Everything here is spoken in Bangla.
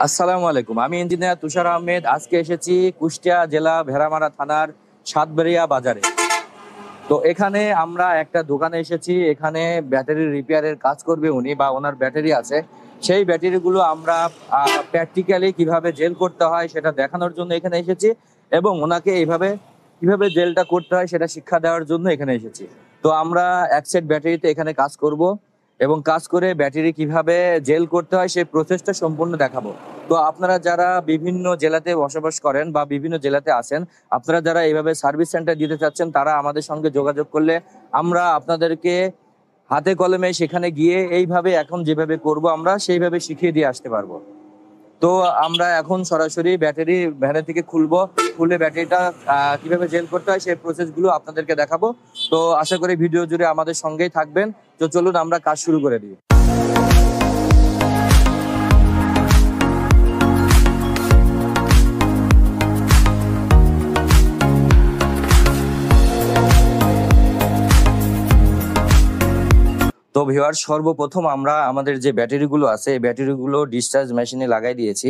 আসসালামু আলাইকুম। আমি ইঞ্জিনিয়ার তুষার আহমেদ। আজকে এসেছি কুষ্টিয়া জেলা ভেড়ামারা থানার সাতবাড়িয়া বাজারে। তো এখানে আমরা একটা দোকানে এসেছি। এখানে ব্যাটারি রিপেয়ারের কাজ করবে উনি, বা ওনার ব্যাটারি আছে। সেই ব্যাটারিগুলো আমরা প্র্যাকটিক্যালি কিভাবে জেল করতে হয় সেটা দেখানোর জন্য এখানে এসেছি, এবং ওনাকে এইভাবে কিভাবে জেলটা করতে হয় সেটা শিক্ষা দেওয়ার জন্য এখানে এসেছি। তো আমরা এক সেট ব্যাটারিতে এখানে কাজ করব, এবং কাজ করে ব্যাটারি কিভাবে জেল করতে হয় সেই প্রসেসটা সম্পূর্ণ দেখাবো। তো আপনারা যারা বিভিন্ন জেলাতে বসবাস করেন বা বিভিন্ন জেলাতে আছেন, আপনারা যারা এইভাবে সার্ভিস সেন্টার দিতে চাচ্ছেন, তারা আমাদের সঙ্গে যোগাযোগ করলে আমরা আপনাদেরকে হাতে কলমে সেখানে গিয়ে এইভাবে এখন যেভাবে করব আমরা সেইভাবে শিখিয়ে দিয়ে আসতে পারবো। তো আমরা এখন সরাসরি ব্যাটারি ভ্যানে থেকে খুলবো, খুলে ব্যাটারিটা কিভাবে জেল করতে হয় সেই প্রসেস গুলো আপনাদেরকে দেখাবো। তো আশা করি ভিডিও জুড়ে আমাদের সঙ্গেই থাকবেন। তো চলুন আমরা কাজ শুরু করে দিই। তো ভিউয়ার, সর্বপ্রথম আমরা আমাদের যে ব্যাটারিগুলো আছে এই ব্যাটারিগুলো ডিসচার্জ মেশিনে লাগাই দিয়েছি।